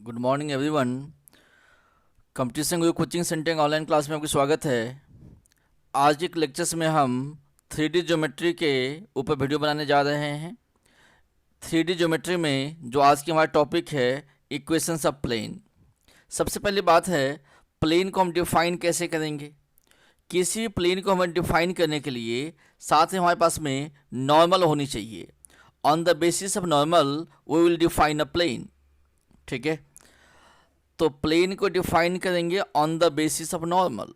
Good morning everyone. Competition गुरु coaching centre online class में आपका स्वागत है। आज के लेक्चर्स में हम 3D ज्योमेट्री के ऊपर वीडियो बनाने जा रहे हैं। 3D ज्योमेट्री में जो आज की हमारा टॉपिक है इक्वेशंस ऑफ प्लेन। सबसे पहली बात है प्लेन को हम डिफाइन कैसे करेंगे। किसी भी प्लेन को हमें डिफाइन करने के लिए साथ में हमारे पास में नॉर्मल होनी चाहिए। On the basis of normal we will define a plane. ठीक है, तो प्लेन को डिफाइन करेंगे on the basis of normal.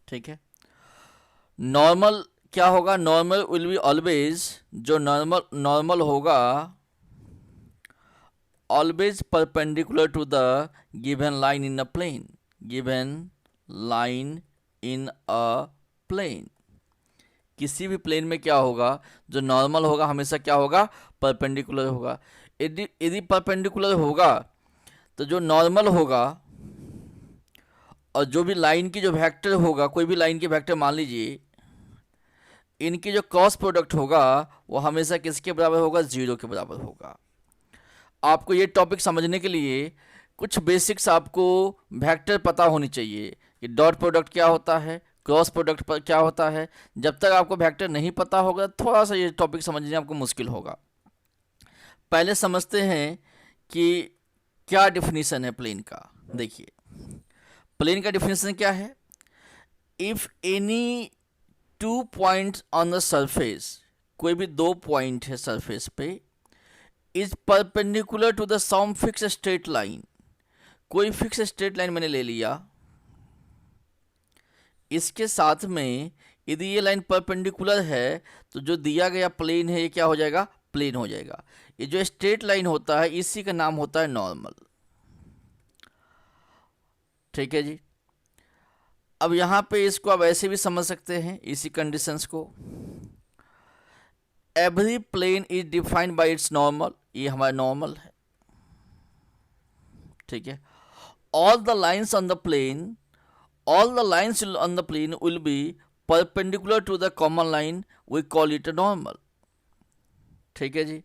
ठीक है, नॉर्मल क्या होगा? नॉर्मल विल बी ऑलवेज, जो नॉर्मल होगा always perpendicular to the given line in a plane. Given line in a plane, किसी भी प्लेन में क्या होगा? जो नॉर्मल होगा हमेशा क्या होगा? परपेंडिकुलर होगा। यदि परपेंडिकुलर होगा तो जो नॉर्मल होगा और जो भी लाइन की जो वेक्टर होगा, कोई भी लाइन की वेक्टर मान लीजिए, इनकी जो क्रॉस प्रोडक्ट होगा वो हमेशा किसके बराबर होगा? जीरो के बराबर होगा। आपको ये टॉपिक समझने के लिए कुछ बेसिक्स आपको वेक्टर पता होनी चाहिए कि डॉट प्रोडक्ट क्या होता है, क्रॉस प्रोडक्ट पर क्या होता है। जब तक आपको वेक्टर नहीं पता होगा थोड़ा सा ये टॉपिक समझने आपको मुश्किल होगा। पहले समझते हैं कि क्या डिफिनीशन है प्लेन का। देखिए, प्लेन का डिफिनीशन क्या है? If any two points on the surface, कोई भी दो पॉइंट है सरफेस पे, is perpendicular to the some fix straight line. कोई फिक्स स्ट्रेट लाइन मैंने ले लिया, इसके साथ में यदि ये लाइन परपेंडिकुलर है तो जो दिया गया प्लेन है ये क्या हो जाएगा? प्लेन हो जाएगा। ये जो स्ट्रेट लाइन होता है इसी का नाम होता है नॉर्मल। ठीक है जी। अब यहाँ पे इसको आप ऐसे भी समझ सकते हैं इसी कंडीशंस को। Every plane is defined by its normal, ये हमारा नॉर्मल है। ठीक है, all the lines on the plane, all the lines on the plane will be perpendicular to the common line, we call it a normal. ठीक है जी।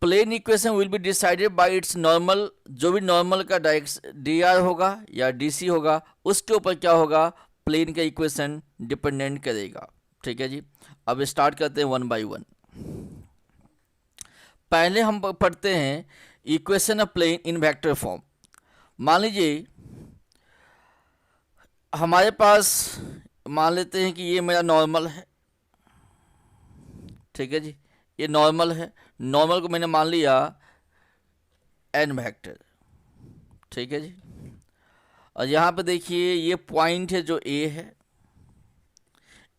Plane equation will be decided by its normal, जो भी normal का D R होगा या D C होगा उसके ऊपर क्या होगा? प्लेन का इक्वेशन डिपेंडेंट करेगा। ठीक है जी। अब स्टार्ट करते हैं वन बाय वन। पहले हम पढ़ते हैं equation of plane in vector form. मान लीजिए हमारे पास, मान लेते हैं कि ये मेरा नॉर्मल है। ठीक है जी, ये नॉर्मल है। नॉर्मल को मैंने मान लिया एन वेक्टर। ठीक है जी। और यहाँ पे देखिए ये पॉइंट है जो ए है,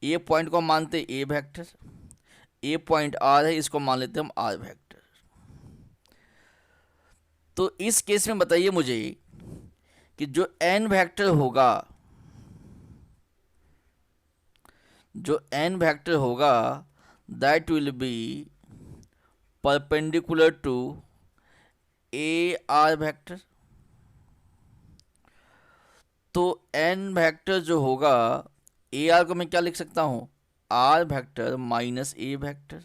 ये पॉइंट को हम मानते हैं ए वेक्टर। ये पॉइंट आर है, इसको मान लेते हैं हम आर वेक्टर। तो इस केस में बताइए मुझे कि जो एन वेक्टर होगा, जो एन वेक्टर होगा that will be perpendicular to A R vector. तो एन वेक्टर जो होगा, ए आर को मैं क्या लिख सकता हूं? R vector minus A vector.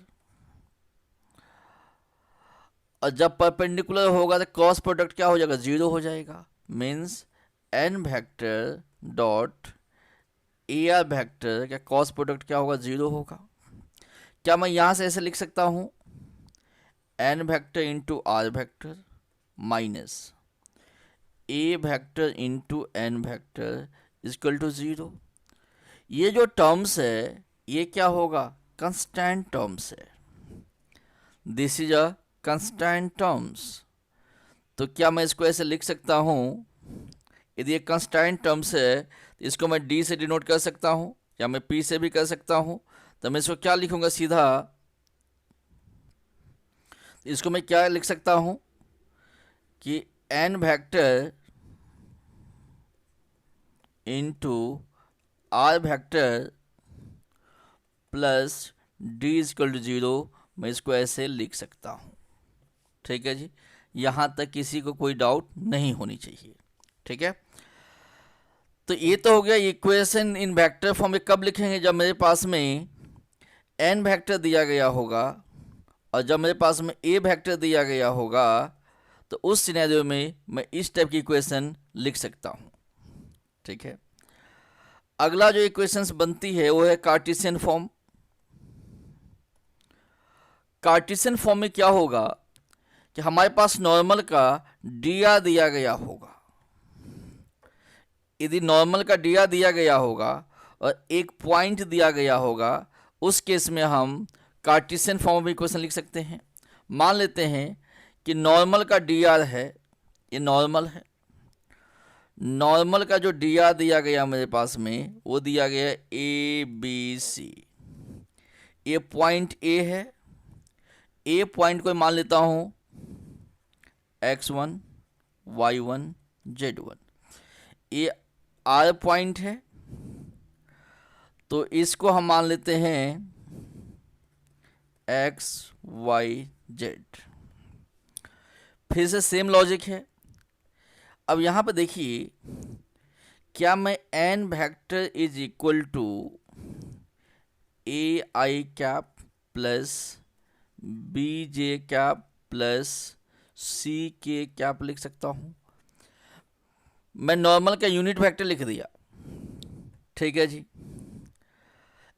और जब परपेंडिकुलर होगा तो क्रॉस प्रोडक्ट क्या हो जाएगा? जीरो हो जाएगा। Means N vector dot A R vector क्या क्रॉस प्रोडक्ट क्या होगा? जीरो होगा। क्या मैं यहां से ऐसे लिख सकता हूं? N vector into R vector minus A vector into N vector equal to zero. ये जो टर्म्स है ये क्या होगा? कंस्टेंट टर्म्स है। This is a constant terms. तो क्या मैं इसको ऐसे लिख सकता हूं? यदि ये कंस्टेंट टर्म्स है तो इसको मैं डी से डिनोट कर सकता हूं या मैं पी से भी कर सकता हूं। तो मैं इसको क्या लिखूंगा? सीधा इसको मैं क्या लिख सकता हूं कि N vector into R vector plus D equal to zero, मैं इसको ऐसे लिख सकता हूं। ठीक है जी, यहां तक किसी को कोई डाउट नहीं होनी चाहिए। ठीक है, तो ये तो हो गया इक्वेशन इन वेक्टर फॉर्म में। कब लिखेंगे? जब मेरे पास में n वेक्टर दिया गया होगा और जब मेरे पास में a वेक्टर दिया गया होगा तो उस सिनेरियो में मैं इस टाइप की इक्वेशन लिख सकता हूँ। ठीक है, अगला जो इक्वेशंस बनती है वो है कार्टेशियन फॉर्म। कार्टेशियन फॉर्म में क्या होगा कि हमारे पास नॉर्मल का डी दिया गया होगा। यदि नॉर्मल का डी दिया गया होगा और एक पॉइंट दिया गया होगा, उस केस में हम कार्टेशियन फॉर्म में इक्वेशन लिख सकते हैं। मान लेते हैं कि नॉर्मल का डी है, ये नॉर्मल है। नॉर्मल का जो डी दिया गया मेरे पास में वो दिया गया ए बी सी। ये पॉइंट ए है, ए पॉइंट को मान लेता हूँ x1 y1 z1। ये आर पॉइंट है तो इसको हम मान लेते हैं x y z। फिर से सेम लॉजिक है। अब यहाँ पे देखिए, क्या मैं n vector is equal to A I cap plus B J cap plus C K cap लिख सकता हूँ? मैं नॉर्मल का यूनिट वेक्टर लिख दिया। ठीक है जी,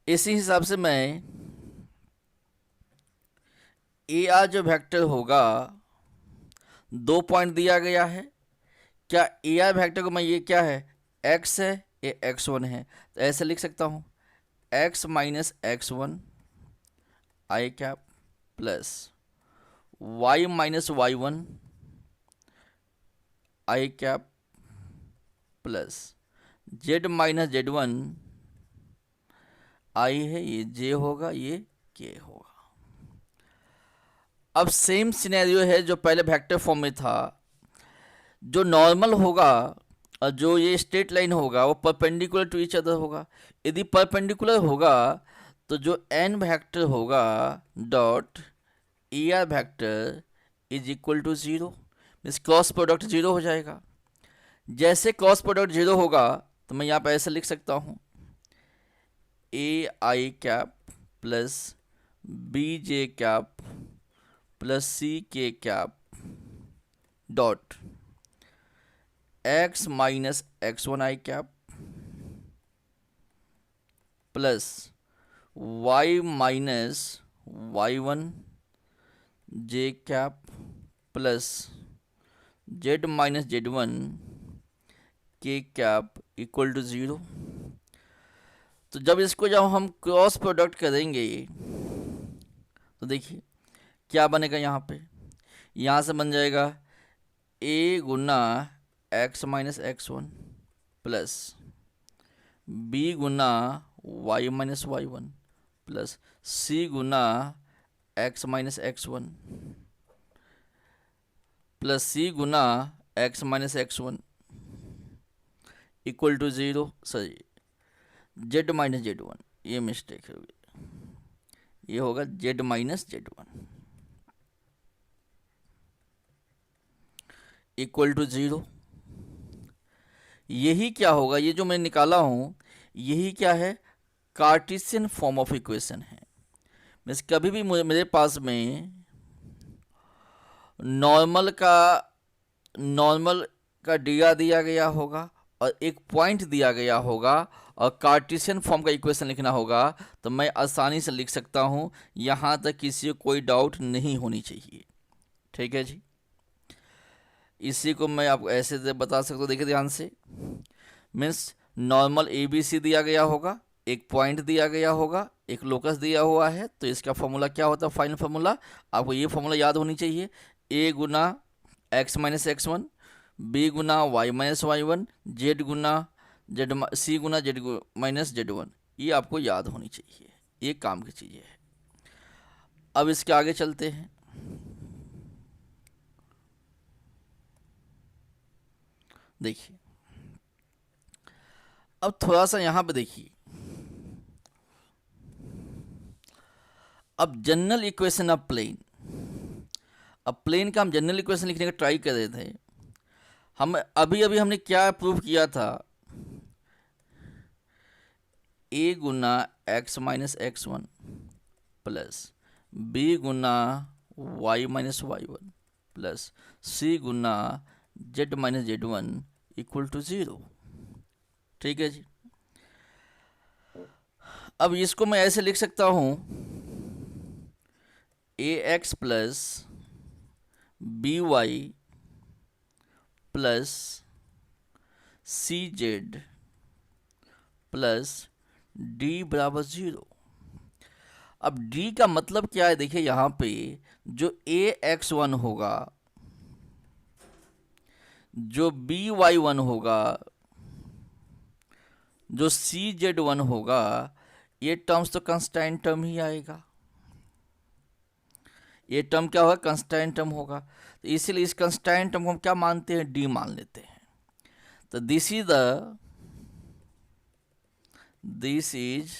इसी हिसाब से मैं ए आर जो वेक्टर होगा, 2 पॉइंट दिया गया है। क्या ए आर वेक्टर को मैं, ये क्या है x है, ये x1 है, तो ऐसे लिख सकता हूँ x minus x1 I cap plus y minus y1 I cap plus z minus z1 I है, ये j होगा, ये k होगा। अब सेम सिनेरियो है जो पहले वेक्टर फॉर्म में था। जो नॉर्मल होगा और जो ये स्ट्रेट लाइन होगा वो परपेंडिकुलर टू ईच अदर होगा। यदि परपेंडिकुलर होगा तो जो n वेक्टर होगा dot A R vector is equal to 0, means cross product 0 हो जाएगा। जैसे क्रॉस प्रोडक्ट 0 होगा तो मैं यहाँ पर ऐसे लिख सकता हूँ A I cap plus B J cap plus C K cap dot x minus x1 I cap plus y minus y1 J cap plus z minus z1 K cap equal to 0। तो जब इसको जब हम cross product करेंगे तो देखिए क्या बनेगा। यहाँ से बन जाएगा a गुना x minus x1 plus b गुना y minus y1 plus c गुना x minus x1 plus c गुना x minus x1 equal to 0। Sorry, z minus z1, ये मिस्टेक होगी, ये होगा z minus z1 equal to 0। यही क्या होगा, ये जो मैं निकाला हूँ यही क्या है, कार्टेशियन फॉर्म ऑफ इक्वेशन है। मीन्स कभी भी मेरे पास में नॉर्मल का डी दिया गया होगा और एक पॉइंट दिया गया होगा और कार्टेशियन फॉर्म का इक्वेशन लिखना होगा तो मैं आसानी से लिख सकता हूँ। यहाँ तक किसी को कोई डाउट नहीं होनी चाहिए। ठीक है जी, इसी को मैं आपको ऐसे बता सकता हूँ। देखिए ध्यान से, means normal A B C दिया गया होगा, एक पॉइंट दिया गया होगा, एक लोकस दिया हुआ है, तो इसका फॉर्मूला क्या होता है, फाइनल फार्मूला आपको ये फॉर्मूला याद होनी चाहिए, ए गुना एक्स माइनस x1, बी गुना y माइनस y1, जेड गुना जेड सी गुना जेड माइनस z1। ये आपको याद होनी चाहिए, ये काम की चीज़ें है। अब इसके आगे चलते हैं। देखिए अब थोड़ा सा यहाँ पे देखिए, अब जनरल इक्वेशन ऑफ प्लेन। अब प्लेन का हम जनरल इक्वेशन लिखने का ट्राई कर रहे थे। हम अभी हमने क्या प्रूव किया था, a गुना x minus x1 plus b गुना y minus y one plus c गुना z minus z one equal to 0। ठीक है जी। अब इसको मैं ऐसे लिख सकता हूं A X plus B Y plus C Z plus D बराबर 0। अब डी का मतलब क्या है, देखिए यहां पे जो ए एक्स वन होगा, जो बी वाई वन होगा, जो सी जेड वन होगा, ये टर्म्स तो कंस्टेंट टर्म ही आएगा। ये टर्म क्या होगा, कंस्टेंट टर्म होगा। तो इसीलिए इस कंस्टेंट टर्म को हम क्या मानते हैं, डी मान लेते हैं। तो this is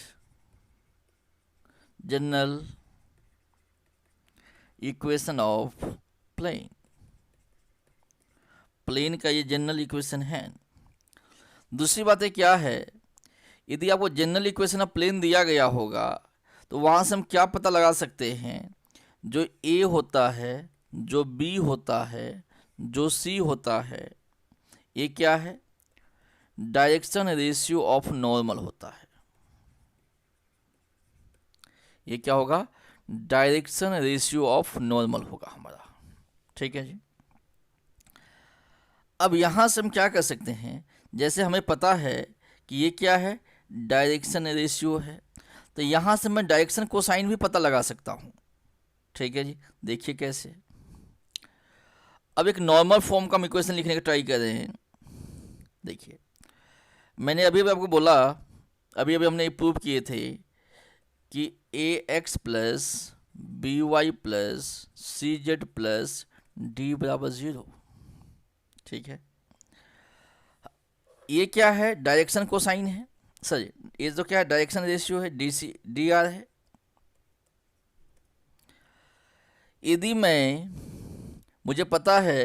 general equation of plane. Plane का ये जनरल इक्वेशन है। दूसरी बात है क्या है, यदि आपको जनरल इक्वेशन ऑफ प्लेन दिया गया होगा तो वहां से हम क्या पता लगा सकते हैं, जो ए होता है, जो बी होता है, जो सी होता है, ये क्या है, डायरेक्शन रेशियो ऑफ नॉर्मल होता है। ये क्या होगा, डायरेक्शन रेशियो ऑफ नॉर्मल होगा हमारा। ठीक है जी। अब यहां से हम क्या कर सकते हैं, जैसे हमें पता है कि ये क्या है, डायरेक्शन रेशियो है, तो यहां से मैं डायरेक्शन कोसाइन भी पता लगा सकता हूं। ठीक है जी। देखिए कैसे, अब एक नॉर्मल फॉर्म का हम इक्वेशन लिखने का ट्राई कर रहे हैं। देखिए मैंने अभी भी आपको बोला, अभी हमने प्रूव किए थे कि A X plus B Y plus C Z plus D बराबर 0। ठीक है, ये क्या है, डायरेक्शन कोसाइन है, सॉरी ये तो क्या है, डायरेक्शन रेशियो है, डी सी डी आर है। यदि मुझे पता है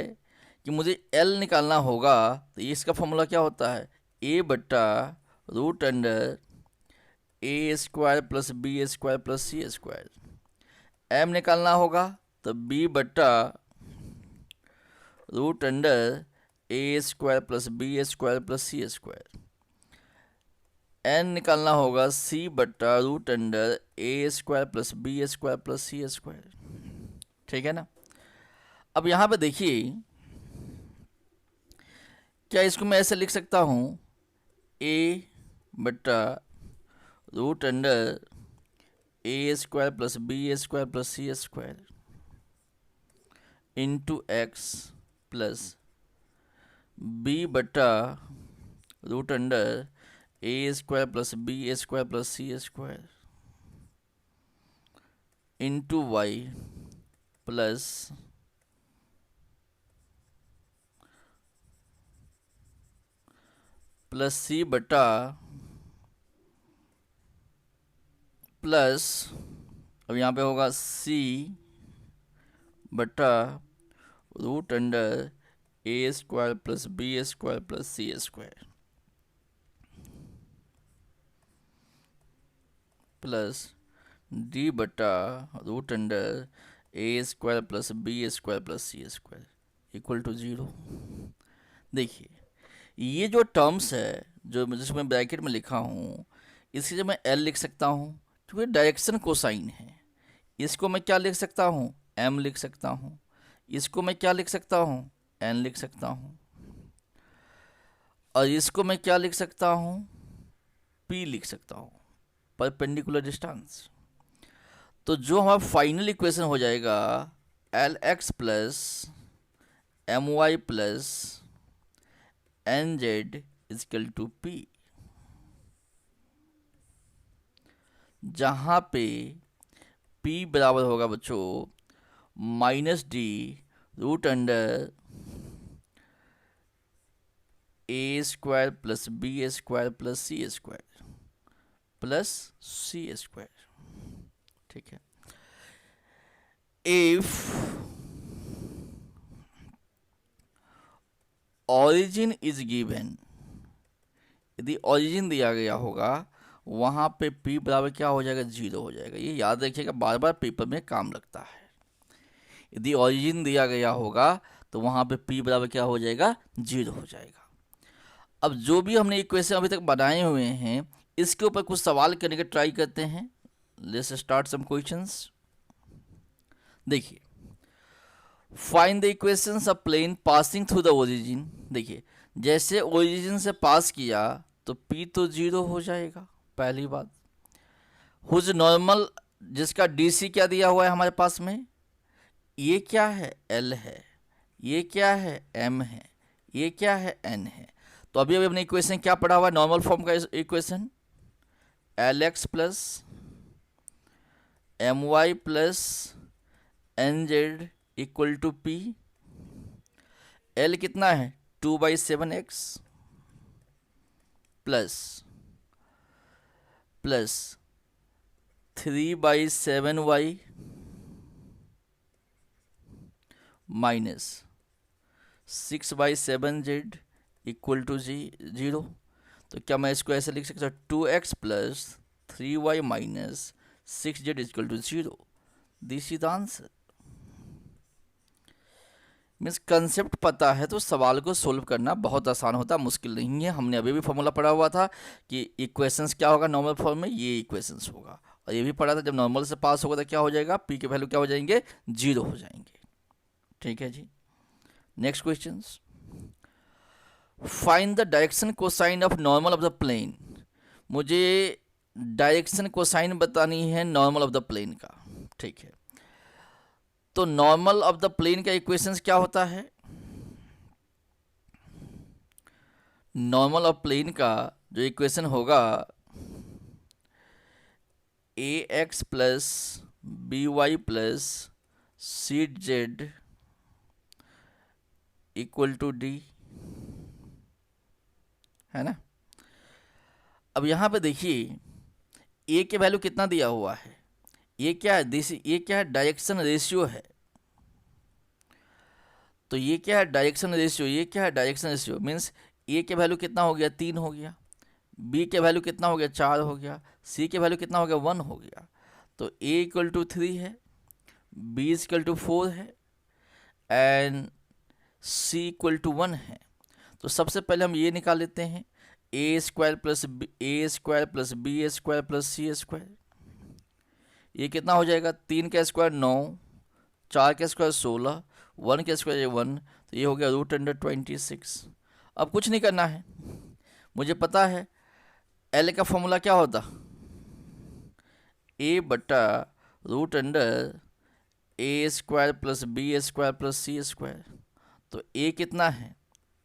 कि मुझे एल निकालना होगा, तो इसका फॉर्मूला क्या होता है, ए बट्टा root under A square plus B square plus C square. M निकालना होगा तो बी बट्टा root under A square plus B square plus C square. N निकालना होगा सी बट्टा root under A square plus B square plus C square. ठीक है ना। अब यहां पे देखिए, क्या इसको मैं ऐसे लिख सकता हूं, ए बट्टा root under A square plus B square plus C square into X plus B बट्टा root under A square plus B square plus C square into Y plus C बटा प्लस, अब यहाँ पे होगा सी बटा root under A square plus B square plus C square plus D बटा root under A square plus B square plus C square equal to 0। देखिए ये जो टर्म्स है, जो जिसको मैं ब्रैकेट में लिखा हूँ, इसकी जब मैं एल लिख सकता हूँ क्योंकि डायरेक्शन कोसाइन है। इसको मैं क्या लिख सकता हूँ, एम लिख सकता हूँ। इसको मैं क्या लिख सकता हूँ, एन लिख सकता हूँ। और इसको मैं क्या लिख सकता हूँ, पी लिख सकता हूँ, परपेंडिकुलर डिस्टेंस। तो जो हमारा फाइनल इक्वेशन हो जाएगा L X plus M Y plus N Z equal to P, जहां पे p बराबर होगा बच्चों minus D root under A square plus B square plus C square plus C square. ठीक है, इफ ऑरिजिन इज गिवन, यदि origin दिया गया होगा वहाँ पे p बराबर क्या हो जाएगा, 0 हो जाएगा। ये याद रखिएगा, बार बार पेपर में काम लगता है। यदि ओरिजिन दिया गया होगा तो वहाँ पे p बराबर क्या हो जाएगा, 0 हो जाएगा। अब जो भी हमने इक्वेशन अभी तक बनाए हुए हैं इसके ऊपर कुछ सवाल करने का ट्राई करते हैं। Let's start some questions. देखिए, find the equations of plane passing through the origin. देखिए, जैसे ओरिजिन से पास किया तो p तो 0 हो जाएगा, पहली बात। हुज नॉर्मल, जिसका DC क्या दिया हुआ है हमारे पास में, ये क्या है, L है, ये क्या है, M है, ये क्या है, N है। तो अभी अभी अपने इक्वेशन क्या पढ़ा हुआ है, नॉर्मल फॉर्म का equation, LX plus MY plus NZ equal to P। L कितना है, 2/7x plus 3/7y minus 6/7z equal to 0। तो क्या मैं इसको ऐसे लिख सकता हूँ, 2x plus 3y minus 6z equal to 0। This is the answer. Means concept पता है तो सवाल को सोल्व करना बहुत आसान होता है, मुश्किल नहीं है। हमने अभी भी फॉर्मूला पढ़ा हुआ था कि इक्वेशंस क्या होगा नॉर्मल फॉर्म में, ये इक्वेशंस होगा। और ये भी पढ़ा था जब नॉर्मल से पास होगा तो क्या हो जाएगा, p के वैल्यू क्या हो जाएंगे, 0 हो जाएंगे। ठीक है जी। Next question, find the direction cosine of normal of the plane. मुझे डायरेक्शन कोसाइन बतानी है नॉर्मल ऑफ द प्लेन का। ठीक है, तो नॉर्मल ऑफ द प्लेन का इक्वेशंस क्या होता है, नॉर्मल ऑफ प्लेन का जो इक्वेशन होगा, ax plus by plus cz equal to d, है ना। अब यहाँ पे देखिए a के वैल्यू कितना दिया हुआ है, ये क्या है, ये क्या है, डायरेक्शन रेशियो है। तो ये क्या है, डायरेक्शन रेशियो, ये क्या है, डायरेक्शन रेशियो। मीन्स a के वैल्यू कितना हो गया, 3 हो गया, b के वैल्यू कितना हो गया, 4 हो गया, c के वैल्यू कितना हो गया, 1 हो गया। तो a इक्वल टू 3 है, b इक्वल टू 4 है एंड c इक्वल टू 1 है। तो सबसे पहले हम ये निकाल लेते हैं, a square plus a square plus b square plus c square. ये कितना हो जाएगा, 3 का स्क्वायर 9, 4 का स्क्वायर 16, 1 का स्क्वायर 1, तो ये हो गया √26। अब कुछ नहीं करना है, मुझे पता है L का फॉर्मूला क्या होता, a बटा √a square plus b square plus c square. तो a कितना है,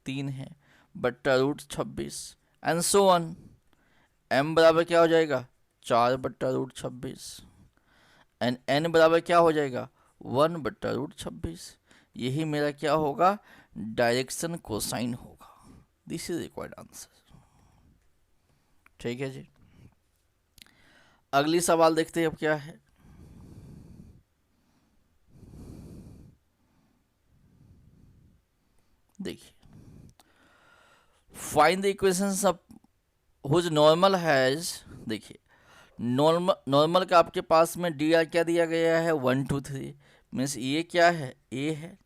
3 है, बट्टा √26 एंड सो ऑन। m बराबर क्या हो जाएगा, 4 बट्टा √26 एंड n बराबर क्या हो जाएगा, 1 बट्टा √26। यही मेरा क्या होगा, डायरेक्शन कोसाइन होगा। This is required answer. ठीक है जी। अगली सवाल देखते हैं अब क्या है। देखिए, find the equations of whose normal has. देखिए, नॉर्मल का आपके पास में डी आर क्या दिया गया है, 1 2 3। मीन्स ये क्या है, ए है,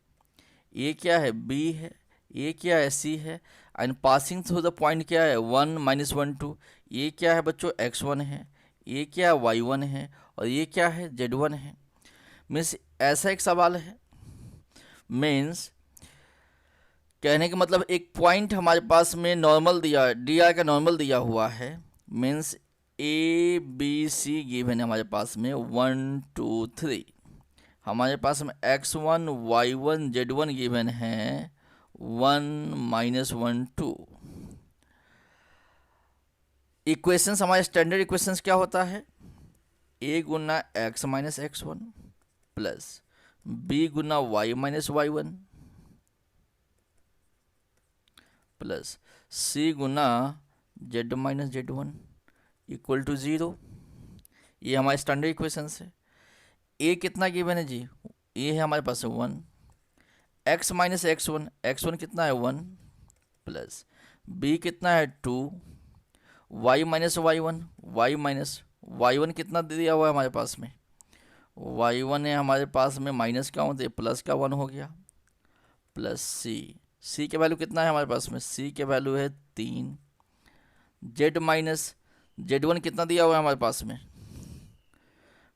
ये क्या है, बी है, ये क्या है, सी है and passing through the point क्या है, 1 -1 2। ये क्या है बच्चों, x1 है, ये क्या है, y1 है और ये क्या है, z1 है। मीन्स ऐसा एक सवाल है। मीन्स कहने का मतलब एक पॉइंट हमारे पास में नॉर्मल दिया, डी आर का नॉर्मल दिया हुआ है। Means a B c given है हमारे पास में 1 2 3। हमारे पास में x1 y1 z1 गिवन है 1 -1 2। इक्वेशंस, हमारे स्टैंडर्ड इक्वेशंस क्या होता है, a गुना x minus x1 plus b गुना y minus y1 plus c गुना z minus z1 equal to 0। ये हमारे स्टैंडर्ड इक्वेशंस है। a कितना गिवन है जी, a है हमारे पास 1, x माइनस x1 कितना है 1 प्लस b कितना है 2, y minus y one, y minus y one कितना दे दिया हुआ है हमारे पास में, वाई वन है हमारे पास में माइनस का वन, तो प्लस का वन हो गया, प्लस सी के वैल्यू कितना है हमारे पास में, सी के वैल्यू है 3, जेड माइनस जेड वन कितना दिया हुआ है हमारे पास में,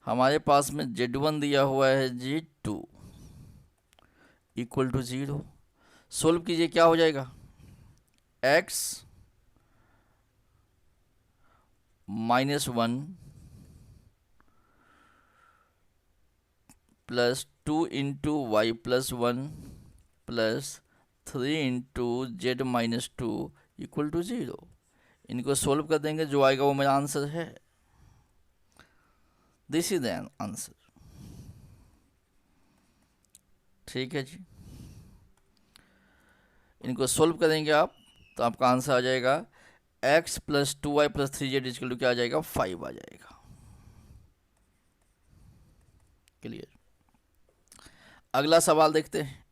हमारे पास में जेड वन दिया हुआ है z two equal to 0। Solve कीजिए, क्या हो जाएगा, x minus 1 plus 2 into Y plus 1 plus 3 into z minus 2 equal to 0। इनको सोल्व कर देंगे, जो आएगा वो मेरा आंसर है। This is the answer. ठीक है जी, इनको सोल्व करेंगे आप तो आपका आंसर आ जाएगा x plus 2y plus 3z equal to क्या आ जाएगा, 5 आ जाएगा। क्लियर। अगला सवाल देखते हैं।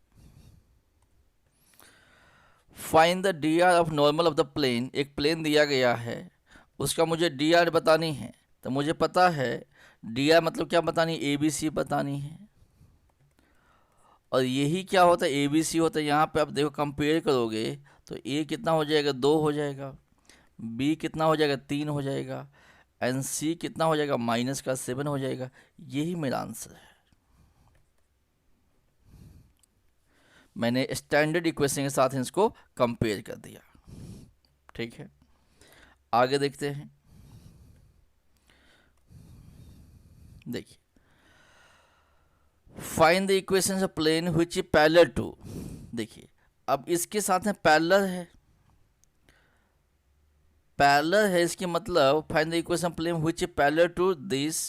Find the d r of normal of the plane. एक प्लेन दिया गया है, उसका मुझे डी आर बतानी है। तो मुझे पता है डी आर मतलब क्या बतानी, ए बी सी बतानी है। और यही क्या होता है, ए बी सी होता है। यहाँ पे आप देखो कंपेयर करोगे तो ए कितना हो जाएगा, 2 हो जाएगा, बी कितना हो जाएगा, 3 हो जाएगा, एंड सी कितना हो जाएगा, माइनस का 7 हो जाएगा। यही मेरा आंसर है। मैंने स्टैंडर्ड इक्वेशन के साथ इसको कंपेयर कर दिया। ठीक है, आगे देखते हैं। देखिए, find the equation of plane which is parallel to. देखिए, अब इसके साथ में पैरेलल है, पैरेलल है, इसके मतलब find the equation of plane which is parallel to this.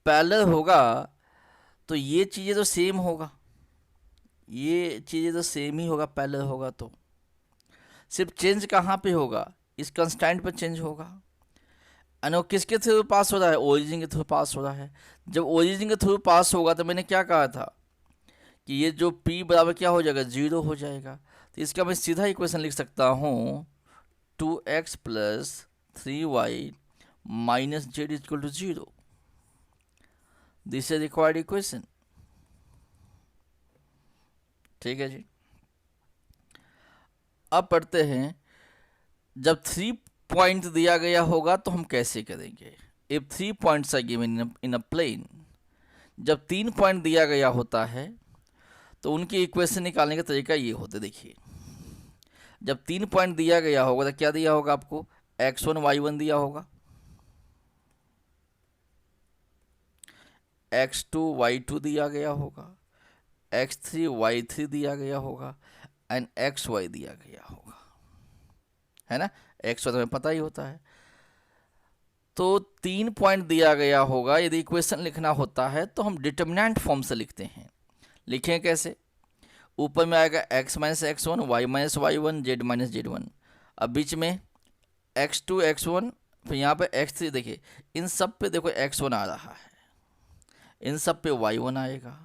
Parallel होगा तो ये चीज़ें तो सेम होगा, ये चीज़ें तो सेम ही होगा, पैरेलल होगा तो सिर्फ चेंज कहाँ पे होगा, इस कंस्टेंट पे चेंज होगा। और किसके थ्रू पास हो रहा है, ओरिजिन के थ्रू पास हो रहा है। जब ओरिजिन के थ्रू पास होगा तो मैंने क्या कहा था कि ये जो p बराबर क्या हो जाएगा, 0 हो जाएगा। तो इसका मैं सीधा इक्वेशन लिख सकता हूँ 2x plus 3y minus z equal to 0। This is required equation. ठीक है जी, अब पढ़ते हैं। जब 3 पॉइंट दिया गया होगा तो हम कैसे करेंगे। If 3 points are given in a प्लेन। जब 3 पॉइंट दिया गया होता है तो उनकी इक्वेशन निकालने का तरीका ये होता है। देखिए, जब 3 पॉइंट दिया गया होगा तो क्या दिया होगा आपको, x1 y1 दिया होगा, x2 y2 दिया गया होगा, x3 y3 दिया गया होगा, एंड xy दिया गया होगा, है ना। x तो हमें पता ही होता है। तो 3 पॉइंट दिया गया होगा, यदि इक्वेशन लिखना होता है तो हम डिटर्मिनेंट फॉर्म से लिखते हैं। लिखें कैसे, ऊपर में आएगा x minus x1, y minus y1, z minus z1। अब बीच में x2 x1, फिर यहाँ पे x3। देखिए, इन सब पे देखो x1 आ रहा है, इन सब पे y1 आएगा,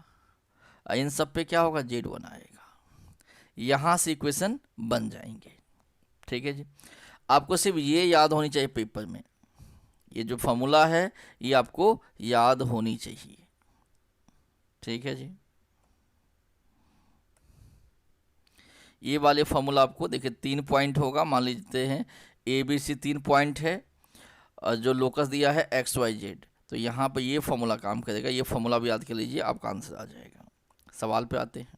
इन सब पे क्या होगा, z1 आएगा। यहाँ से इक्वेशन बन जाएंगे। ठीक है जी, आपको सिर्फ ये याद होनी चाहिए पेपर में, ये जो फॉर्मूला है ये आपको याद होनी चाहिए। ठीक है जी, ये वाले फॉर्मूला आपको, देखिए 3 पॉइंट होगा, मान लीजिए हैं ए बी सी 3 पॉइंट है, और जो लोकस दिया है एक्स वाई जेड, तो यहाँ पर ये फॉर्मूला काम करेगा। ये फॉर्मूला भी याद कर लीजिए, आपका आंसर आ जाएगा। सवाल पे आते हैं।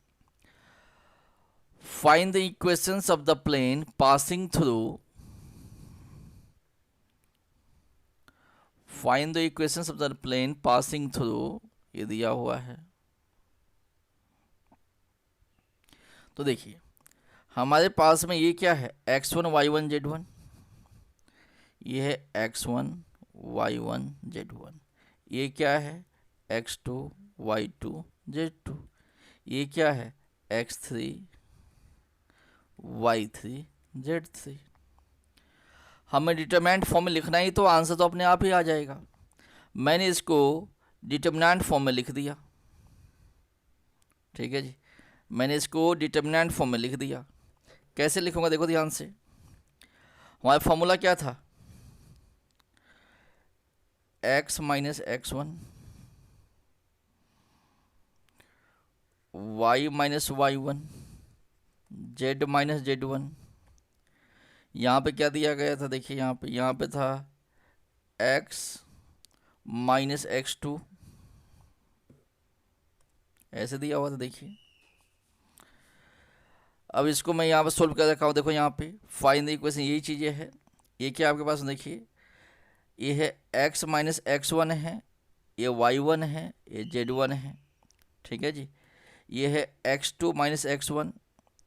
Find the equations of the plane passing through. Find the equations of the plane passing through, ये दिया हुआ है। तो देखिए, हमारे पास में ये क्या है, x1 y1 z1, ये है x1 y1 z1, ये क्या है x2 y2 z2, ये क्या है x3 y3 z3। हमें डिटरमिनेंट फॉर्म में लिखना ही, तो आंसर तो अपने आप ही आ जाएगा। मैंने इसको डिटरमिनेंट फॉर्म में लिख दिया। ठीक है जी, मैंने इसको डिटरमिनेंट फॉर्म में लिख दिया। कैसे लिखूंगा, देखो ध्यान से। हमारा फॉर्मूला क्या था, x minus x one, y minus y one, z minus z one. यहाँ पे क्या दिया गया था, देखिए यहाँ पे था एक्स माइनस एक्स टू, ऐसे दिया हुआ था देखिए। अब इसको मैं यहाँ पर सोल्व कर रखा हूँ, देखो यहाँ पे फाइंड द इक्वेशन, यही चीज़ें है। ये क्या आपके पास देखिए, ये है एक्स माइनस एक्स वन है, ये वाई वन है, ये जेड वन है, ठीक है जी। ये है x two minus x one,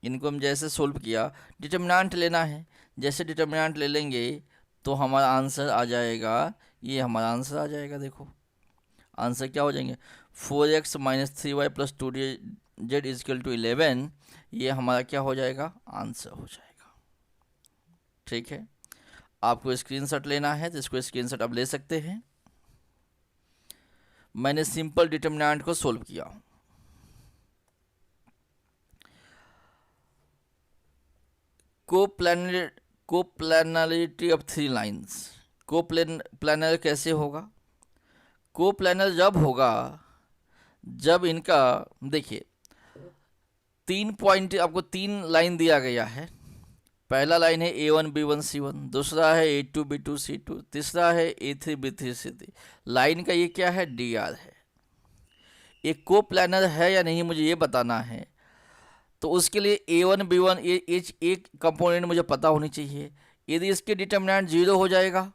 इनको हम जैसे सोल्व किया, डिटर्मिनेंट लेना है, जैसे डिटर्मिनेंट ले लेंगे तो हमारा आंसर आ जाएगा, ये हमारा आंसर आ जाएगा। देखो आंसर क्या हो जाएंगे, 4x minus three y plus two z equal to 11, ये हमारा क्या हो जाएगा, आंसर हो जाएगा। ठीक है, आपको स्क्रीनशॉट लेना है तो इसको स्क्रीनशॉट आप ले सकते हैं। मैंने सिंपल डिटर्मिनेंट को सोल्व किया। Coplanarity of three lines, coplanar कैसे होगा, कोप्लानर जब होगा जब इनका, देखिए 3 पॉइंट, आपको 3 लाइन दिया गया है। पहला लाइन है A1 B1 C1, दूसरा है A2 B2 C2, तीसरा है A3 B3 C3। लाइन का ये क्या है, DR है। एक कोप्लानर है या नहीं मुझे ये बताना है, तो उसके लिए A1 B1 एक कंपोनेंट मुझे पता होनी चाहिए। यदि इसके डिटर्मिनेंट 0 हो जाएगा,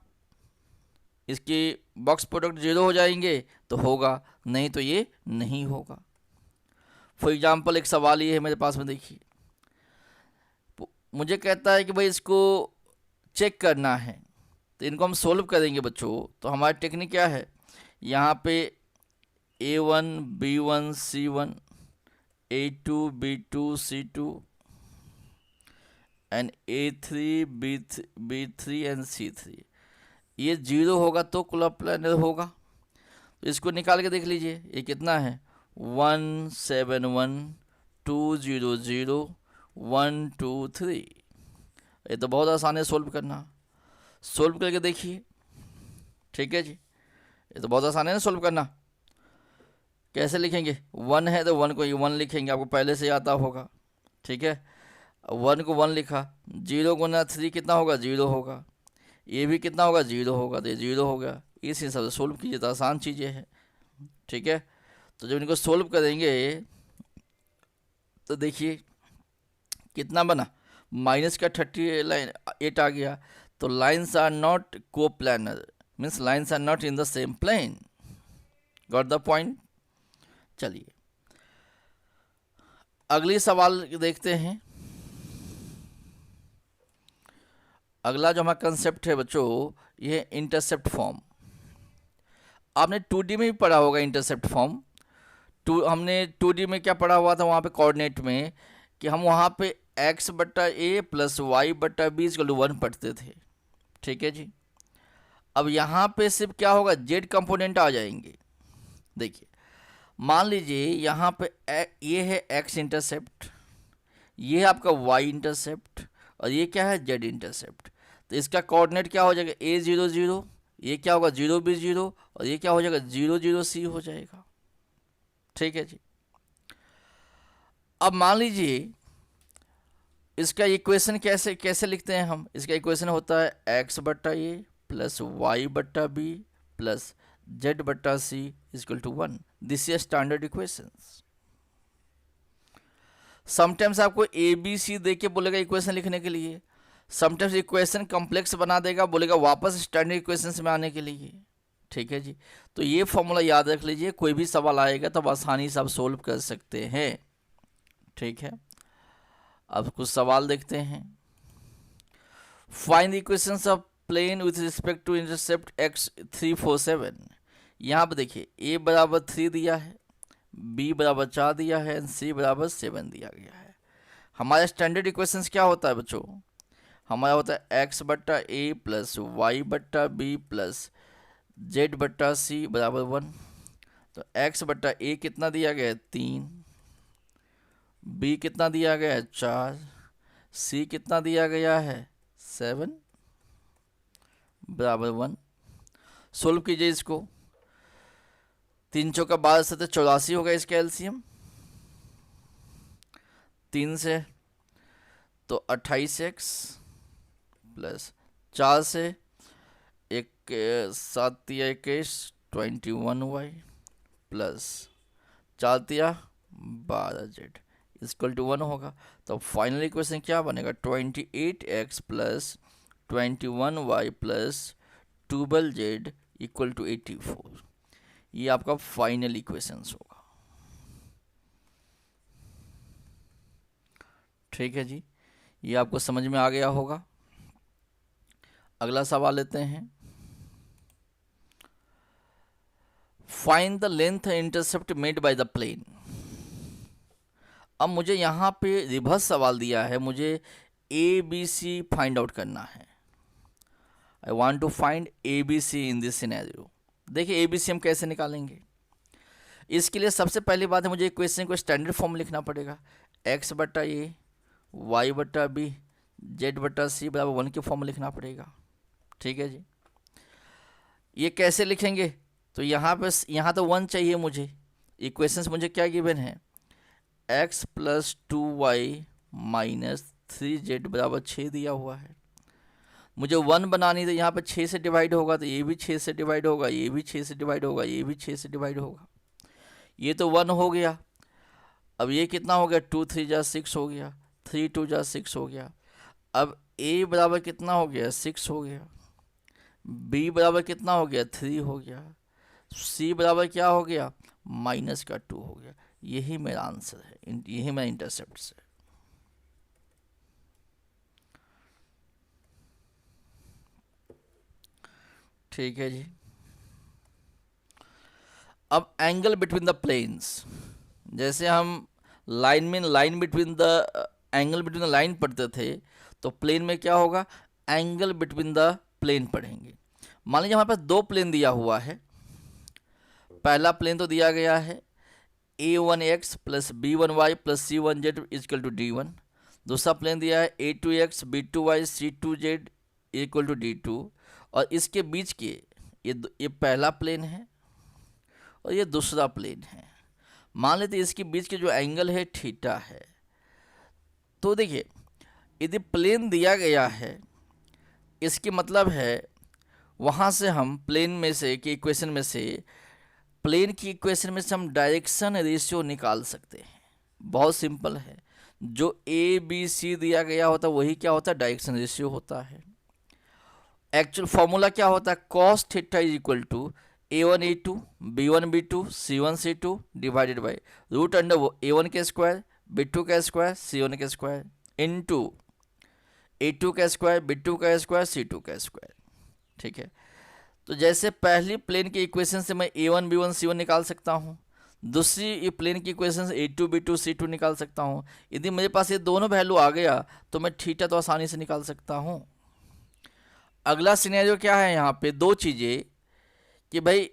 इसके बॉक्स प्रोडक्ट 0 हो जाएंगे तो होगा, नहीं तो ये नहीं होगा। फॉर एग्जाम्पल एक सवाल ये है मेरे पास में, देखिए मुझे कहता है कि भाई इसको चेक करना है, तो इनको हम सोल्व करेंगे बच्चों। तो हमारी टेक्निक क्या है, यहाँ पे A1 B1 C1, A2 B2 C2 and A3 B3 and C3, ये 0 होगा तो कोप्लानर होगा। तो इसको निकाल के देख लीजिए, ये कितना है, 171 200 123। ये तो बहुत आसान है सोल्व करना, सोल्व करके देखिए। ठीक है जी, ये तो बहुत आसान है ना सोल्व करना। कैसे लिखेंगे, 1 है तो 1 को 1 लिखेंगे, आपको पहले से आता होगा। ठीक है, 1 को 1 लिखा, 0 गुना 3 कितना होगा, 0 होगा, ये भी कितना होगा, 0 होगा, तो ये 0 हो गया। इस हिसाब से सोल्व कीजिए, तो आसान चीज़ें हैं। ठीक है, तो जब इनको सोल्व करेंगे तो देखिए कितना बना, माइनस का 38 आ गया। तो lines are not coplanar, means lines are not in the same plane. Got the point. चलिए अगली सवाल देखते हैं। अगला जो हमारा कंसेप्ट है बच्चों, ये इंटरसेप्ट फॉर्म। आपने 2D में भी पढ़ा होगा इंटरसेप्ट फॉर्म। हमने 2D में क्या पढ़ा हुआ था, वहाँ पे कोऑर्डिनेट में, कि हम वहाँ पे x बट्टा ए प्लस वाई बट्टा बी इक्वल टू 1 पढ़ते थे। ठीक है जी, अब यहाँ पे सिर्फ क्या होगा, z कंपोनेंट आ जाएंगे। देखिए मान लीजिए यहाँ पे ये है x इंटरसेप्ट, ये है आपका y इंटरसेप्ट, और ये क्या है, z इंटरसेप्ट। तो इसका कोऑर्डिनेट क्या हो जाएगा, A0 0, ये क्या होगा 0B0, और ये क्या हो जाएगा 0 0 C हो जाएगा। ठीक है जी, अब मान लीजिए इसका इक्वेशन कैसे लिखते हैं हम। इसका इक्वेशन होता है x बट्टा ए प्लस वाई बट्टा बी प्लस जेड बट्टा C equal to 1। This is standard equations. Sometimes आपको ए बी सी दे के बोलेगा इक्वेशन लिखने के लिए, समटाइम्स इक्वेशन कॉम्प्लेक्स बना देगा, बोलेगा वापस स्टैंडर्ड इक्वेशंस में आने के लिए। ठीक है जी, तो ये फॉर्मूला याद रख लीजिए, कोई भी सवाल आएगा तो आसानी से आप सोल्व कर सकते हैं। ठीक है, अब कुछ सवाल देखते हैं। Find the equations of plane with respect to intercept x 3 4 7। यहाँ पर देखिए a बराबर 3 दिया है, b बराबर 4 दिया है, c बराबर 7 दिया गया है। हमारा स्टैंडर्ड इक्वेशंस क्या होता है बच्चों, हमारा होता है x बट्टा ए प्लस वाई बट्टा बी प्लस जेड बट्टा सी बराबर 1। तो x बट्टा ए कितना दिया गया है, 3, b कितना दिया गया है, 4, c कितना दिया गया है, 7 बराबर 1। सोल्व कीजिए इसको। 3 चौका 12 से तो 84 होगा इसका एलसीएम। 3 से तो 28x प्लस 4 से 7 या 21 21y प्लस 4 तिया 12z इक्वल टू 1 होगा। तो फाइनल इक्वेशन क्या बनेगा? 28x plus 21y plus 12z equal to 84। ये आपका फाइनल इक्वेशंस होगा। ठीक है जी, ये आपको समझ में आ गया होगा। अगला सवाल लेते हैं। Find the length intercept made by the plane. अब मुझे यहाँ पे रिवर्स सवाल दिया है, मुझे a B c find out करना है। I want to find a B c in this scenario. देखिए ए बी सी हम कैसे निकालेंगे। इसके लिए सबसे पहली बात है, मुझे इक्वेशन को स्टैंडर्ड फॉर्म लिखना पड़ेगा। एक्स बटा ए वाई बटा बी जेड बटा सी बराबर 1 के फॉर्म में लिखना पड़ेगा। ठीक है जी, ये कैसे लिखेंगे? तो यहाँ तो 1 चाहिए मुझे। इक्वेशंस मुझे क्या गिवन है? x plus 2y minus 3z बराबर 6 दिया हुआ है। मुझे 1 बनानी, तो यहाँ पे 6 से डिवाइड होगा, तो ये भी 6 से डिवाइड होगा, ये भी 6 से डिवाइड होगा, ये भी 6 से डिवाइड होगा। ये तो 1 हो गया। अब ये कितना हो गया? 2 3 जा 6 हो गया, 3 2 जा 6 हो गया। अब a बराबर कितना हो गया? 6 हो गया। b बराबर कितना हो गया? 3 हो गया। c बराबर क्या हो गया? माइनस का 2 हो गया। यही मेरा आंसर है, यही मेरा इंटरसेप्ट है। ठीक है जी। अब एंगल बिटवीन द प्लेन्स, जैसे हम line between the angle between the line पढ़ते थे, तो प्लेन में क्या होगा? एंगल बिटवीन द प्लेन पढ़ेंगे। मान लीजिए हमारे पास 2 प्लेन दिया हुआ है। पहला प्लेन तो दिया गया है a1x plus b1y plus c1z equal to d1। दूसरा प्लेन दिया है a2x b2y c2z equal to d2। और इसके बीच के ये पहला प्लेन है और ये दूसरा प्लेन है। मान लेते इसके बीच के जो एंगल है थीटा है। तो देखिए यदि प्लेन दिया गया है, इसके मतलब है वहाँ से हम प्लेन में से कि इक्वेशन में से प्लेन की इक्वेशन में से हम डायरेक्शन रेशियो निकाल सकते हैं। बहुत सिंपल है। जो ए बी सी दिया गया होता है वही क्या होता है? डायरेक्शन रेशियो होता है। एक्चुअल फॉर्मूला क्या होता है? Cos theta is equal to a1 a2 b1 b2 c1 c2 divided by root under a1 के स्क्वायर b2 का स्क्वायर c1 का स्क्वायर इनटू a2 का स्क्वायर b2 का स्क्वायर c2 का स्क्वायर। ठीक है, तो जैसे पहली प्लेन की इक्वेशन से मैं a1 b1 c1 निकाल सकता हूँ, दूसरी प्लेन की इक्वेशन से a2 b2 c2 निकाल सकता हूँ। यदि मेरे पास ये दोनों वैल्यू आ गया तो मैं थीटा तो आसानी से निकाल सकता हूँ। अगला सिनेरियो क्या है? यहाँ पे 2 चीज़ें कि भाई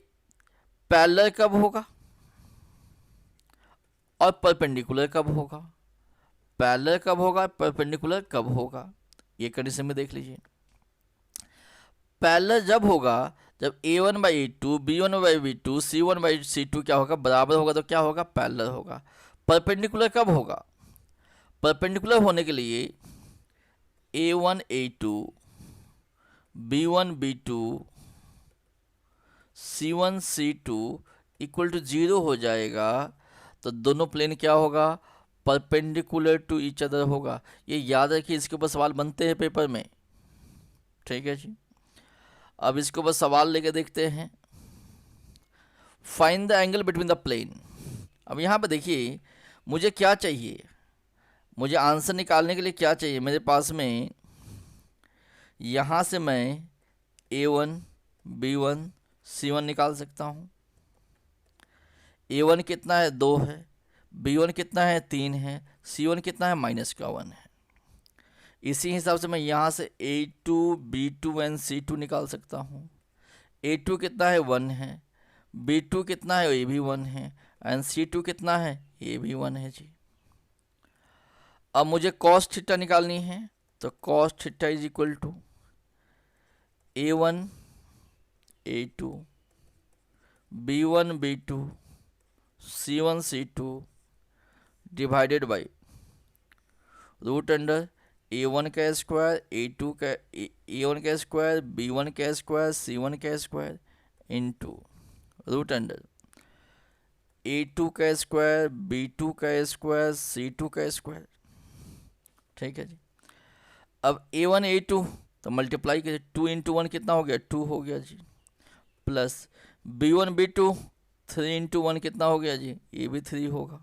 पैरेलल कब होगा और परपेंडिकुलर कब होगा। पैरेलल कब होगा, परपेंडिकुलर कब होगा, ये कंडीशन में देख लीजिए। पैरेलल जब होगा जब a1 by a2 b1 by b2 c1 by c2 क्या होगा? बराबर होगा, तो क्या होगा? पैरेलल होगा। परपेंडिकुलर कब होगा? परपेंडिकुलर होने के लिए a1 a2 b1 b2 c1 c2 equal to 0 हो जाएगा। तो दोनों प्लेन क्या होगा? परपेंडिकुलर टू ईच अदर होगा। ये याद रखिए, इसके ऊपर सवाल बनते हैं पेपर में। ठीक है जी, अब इसके ऊपर सवाल लेके देखते हैं। Find the angle between the plane. अब यहाँ पे देखिए मुझे क्या चाहिए, मुझे आंसर निकालने के लिए क्या चाहिए मेरे पास में। यहाँ से मैं a1 b1 c1 निकाल सकता हूँ। a1 कितना है? 2 है। b1 कितना है? 3 है। c1 कितना है? -1 है। इसी हिसाब से मैं यहाँ से a2 b2 एंड c2 निकाल सकता हूँ। a2 कितना है? 1 है। b2 कितना है? ये भी 1 है। एंड c2 कितना है? ये भी 1 है जी। अब मुझे cos थीटा निकालनी है, तो cos theta is equal to a1 A2, B1 B2, C1 C2 divided by root under A1 का स्क्वायर, A2 का A1 का स्क्वायर, B1 का स्क्वायर, C1 का square into root under A2 का स्क्वायर, B2 का स्क्वायर, C2 का square. ठीक है जी। अब A1 A2 तो मल्टीप्लाई करिए, 2 इंटू 1 कितना हो गया, 2 हो गया जी, प्लस B1 B2 3 इंटू 1 कितना हो गया जी, ये भी 3 होगा,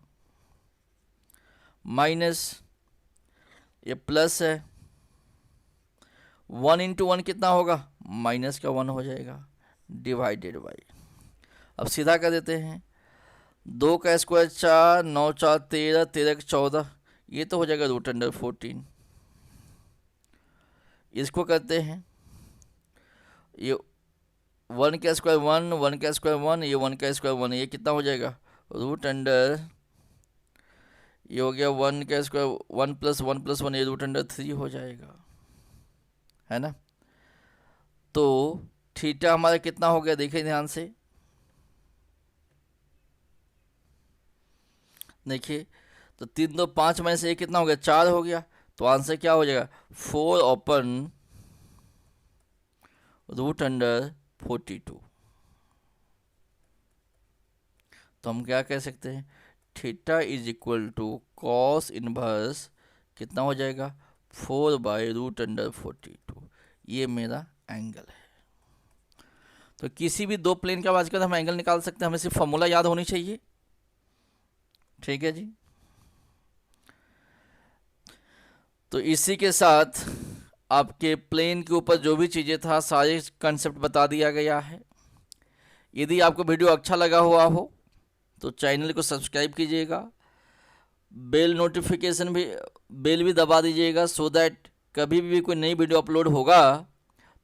माइनस ये प्लस है, 1 इंटू 1 कितना होगा, माइनस का 1 हो जाएगा, डिवाइडेड बाई, अब सीधा कर देते हैं, 2 का स्क्वायर 4, 9 4 13, 13 का 14, ये तो हो जाएगा रूट अंडर 14। इसको करते हैं, ये 1 का स्क्वायर 1, 1 का स्क्वायर 1, ये 1 का स्क्वायर 1, ये कितना हो जाएगा, रूट अंडर, ये हो गया 1 का स्क्वायर 1 प्लस 1 प्लस 1, ये रूट अंडर 3 हो जाएगा, है ना। तो थीटा हमारा कितना हो गया, देखिए ध्यान से, देखिए तो 3 2 5 में से ये कितना हो गया, 4 हो गया, तो आंसर क्या हो जाएगा, 4 ओपन रूट अंडर 42। तो हम क्या कह सकते हैं, theta is equal to cos inverse कितना हो जाएगा, 4 बाई रूट अंडर 42, ये मेरा एंगल है। तो किसी भी दो प्लेन का आजकल हम एंगल निकाल सकते हैं, हमें सिर्फ फॉर्मूला याद होनी चाहिए। ठीक है जी। तो इसी के साथ आपके प्लेन के ऊपर जो भी चीज़ें था सारे कंसेप्ट बता दिया गया है। यदि आपको वीडियो अच्छा लगा हुआ हो तो चैनल को सब्सक्राइब कीजिएगा, बेल भी दबा दीजिएगा, सो दैट कभी भी कोई नई वीडियो अपलोड होगा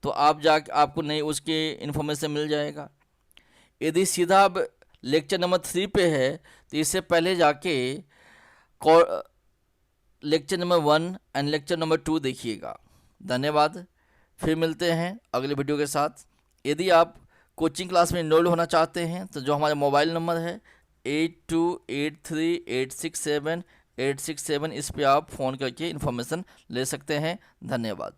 तो आपको नई उसकी इन्फॉर्मेशन मिल जाएगा। यदि सीधा आप लेक्चर नंबर 3 पे है तो इससे पहले जाके lecture number 1 and lecture number 2 देखिएगा। धन्यवाद, फिर मिलते हैं अगले वीडियो के साथ। यदि आप कोचिंग क्लास में इनरोल होना चाहते हैं तो जो हमारा मोबाइल नंबर है 8283867867, इस पे आप फ़ोन करके इन्फॉर्मेशन ले सकते हैं। धन्यवाद।